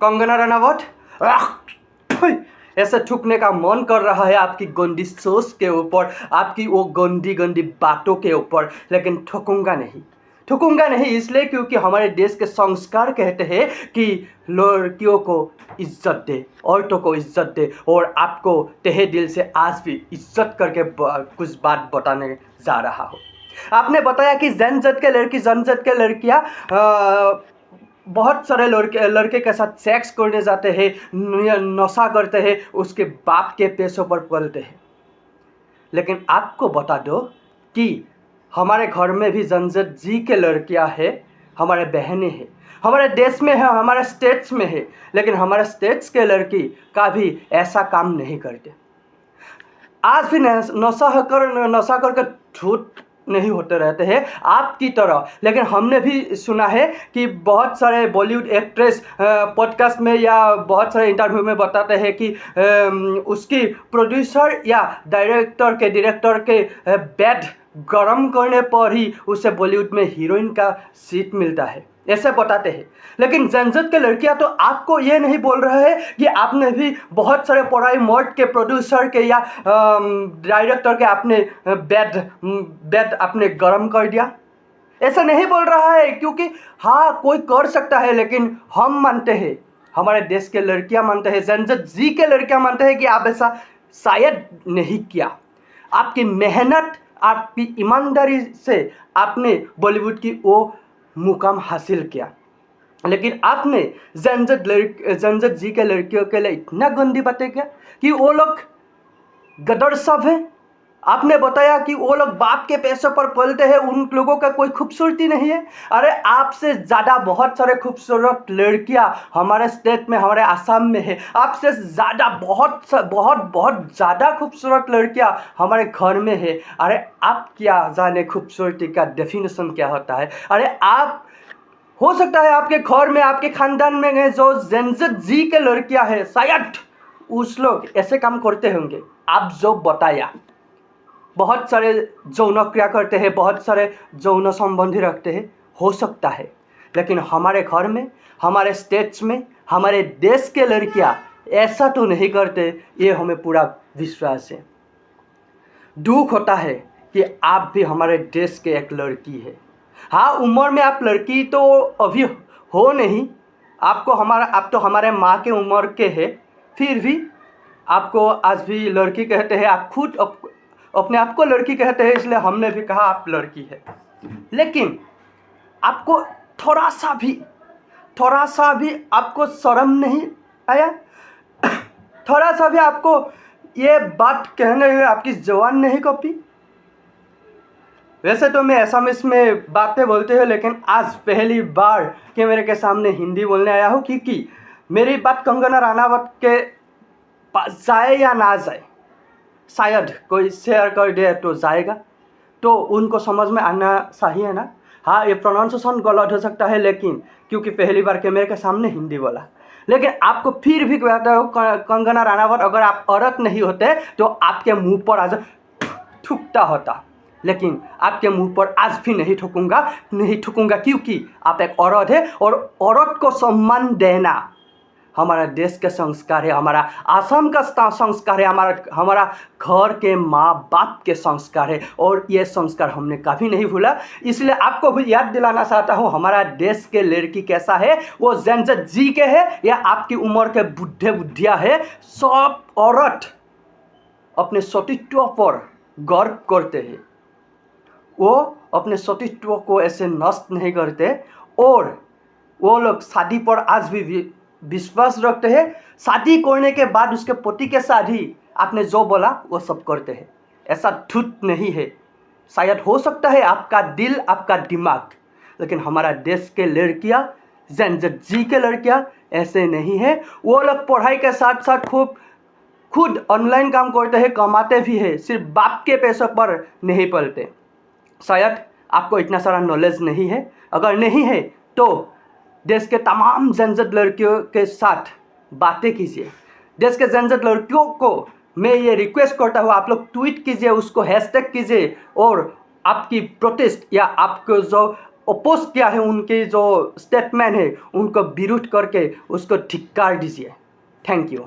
कंगना रनावत, ऐसे थूकने का मन कर रहा है आपकी गंदी सोच के ऊपर, आपकी वो गंदी गंदी बातों के ऊपर, लेकिन ठोकूंगा नहीं, ठुकूंगा नहीं। इसलिए क्योंकि हमारे देश के संस्कार कहते हैं कि लड़कियों को इज्जत दे, औरतों को इज्जत दे, और आपको तहे दिल से आज भी इज्जत करके कुछ बात बताने जा रहा हो। आपने बताया कि जनजात के लड़की, जनजात के लड़कियाँ बहुत सारे लड़के के साथ सेक्स करने जाते हैं, नशा करते हैं, उसके बाप के पैसों पर पलते हैं। लेकिन आपको बता दो कि हमारे घर में भी जनजात जी के लड़कियां हैं, हमारे बहनें हैं, हमारे देश में है, हमारे स्टेट्स में है, लेकिन हमारे स्टेट्स के लड़की का भी ऐसा काम नहीं करते। आज भी नशा करके झूठ नहीं होते रहते हैं आपकी तरह। लेकिन हमने भी सुना है कि बहुत सारे बॉलीवुड एक्ट्रेस पॉडकास्ट में या बहुत सारे इंटरव्यू में बताते हैं कि उसकी प्रोड्यूसर या डायरेक्टर के बेड गरम करने पर ही उसे बॉलीवुड में हीरोइन का सीट मिलता है, ऐसे बताते हैं। लेकिन जनजात के लड़कियां तो आपको ये नहीं बोल रहे हैं कि आपने भी बहुत सारे पढ़ाई मर्द के, प्रोड्यूसर के या डायरेक्टर के आपने बेड आपने गरम कर दिया, ऐसा नहीं बोल रहा है। क्योंकि हाँ, कोई कर सकता है, लेकिन हम मानते हैं, हमारे देश के लड़कियां मानते हैं, जनजात जी के लड़कियां मानते हैं कि आप ऐसा शायद नहीं किया। आपकी मेहनत, आपकी ईमानदारी से आपने बॉलीवुड की वो मुकाम हासिल किया। लेकिन आपने जनजात जी के लड़कियों के लिए इतना गंदी बातें किया कि वो लोग गदर सब है। आपने बताया कि वो लोग बाप के पैसों पर पलते हैं, उन लोगों का कोई खूबसूरती नहीं है। अरे आपसे ज़्यादा बहुत सारे खूबसूरत लड़कियां हमारे स्टेट में, हमारे आसाम में है। आपसे ज़्यादा बहुत बहुत ज़्यादा खूबसूरत लड़कियां हमारे घर में है। अरे आप क्या जाने खूबसूरती का डेफिनेशन क्या होता है। अरे आप, हो सकता है आपके घर में, आपके खानदान में जो जनजात जी के लड़कियां हैं, शायद उस लोग ऐसे काम करते होंगे आप जो बताया। बहुत सारे यौन क्रिया करते हैं, बहुत सारे यौन संबंधी रखते हैं, हो सकता है। लेकिन हमारे घर में, हमारे स्टेट्स में, हमारे देश के लड़कियां ऐसा तो नहीं करते, ये हमें पूरा विश्वास है। दुख होता है कि आप भी हमारे देश के एक लड़की है। हाँ, उम्र में आप लड़की तो अभी हो नहीं, आप तो हमारे माँ के उम्र के हैं, फिर भी आपको आज भी लड़की कहते हैं। आप खुद अपने आप को लड़की कहते हैं, इसलिए हमने भी कहा आप लड़की है। लेकिन आपको थोड़ा सा भी आपको शर्म नहीं आया? थोड़ा सा भी आपको ये बात कहने हुए आपकी जबान नहीं कपी? वैसे तो मैं असमिस में बातें बोलते हूँ, लेकिन आज पहली बार कैमरे के सामने हिंदी बोलने आया हूँ, क्योंकि मेरी बात कंगना रनावत के पास जाए या ना जाए, शायद कोई शेयर कर दे तो जाएगा, तो उनको समझ में आना चाहिए ना। हाँ, ये प्रोनाउंसिएशन गलत हो सकता है, लेकिन क्योंकि पहली बार कैमरे के सामने हिंदी बोला। लेकिन आपको फिर भी कहता हूँ, कंगना रनावत, अगर आप औरत नहीं होते तो आपके मुंह पर आज थूकता होता। लेकिन आपके मुंह पर आज भी नहीं ठुकूंगा, क्योंकि आप एक औरत है, और औरत को सम्मान देना हमारा देश का संस्कार है, हमारा आसाम का संस्कार है, हमारा घर के माँ बाप के संस्कार है, और ये संस्कार हमने कभी नहीं भूला। इसलिए आपको भी याद दिलाना चाहता हूँ, हमारा देश के लड़की कैसा है, वो जनजात जी के है या आपकी उम्र के बुढ़िया है। सब औरत अपने सतीत्व पर गर्व करते हैं, वो अपने सतीत्व को ऐसे नष्ट नहीं करते, और वो लोग शादी पर आज भी विश्वास रखते हैं। शादी करने के बाद उसके पति के साथ ही आपने जो बोला वो सब करते हैं। ऐसा झूठ नहीं है। शायद हो सकता है आपका दिल, आपका दिमाग, लेकिन हमारा देश के लड़कियां, जनजात जी के लड़कियां ऐसे नहीं है। वो लोग पढ़ाई के साथ साथ खुद ऑनलाइन काम करते हैं, कमाते भी हैं, सिर्फ बाप के पैसों पर नहीं पलते। शायद आपको इतना सारा नॉलेज नहीं है। अगर नहीं है तो देश के तमाम जनजात लड़कियों के साथ बातें कीजिए। देश के जनजात लड़कियों को मैं ये रिक्वेस्ट करता हूँ, आप लोग ट्वीट कीजिए, उसको हैशटैग कीजिए, और आपकी प्रोटेस्ट या आपको जो अपोज किया है, उनके जो स्टेटमेंट है उनको विरोध करके उसको धिक्कार दीजिए। Thank you.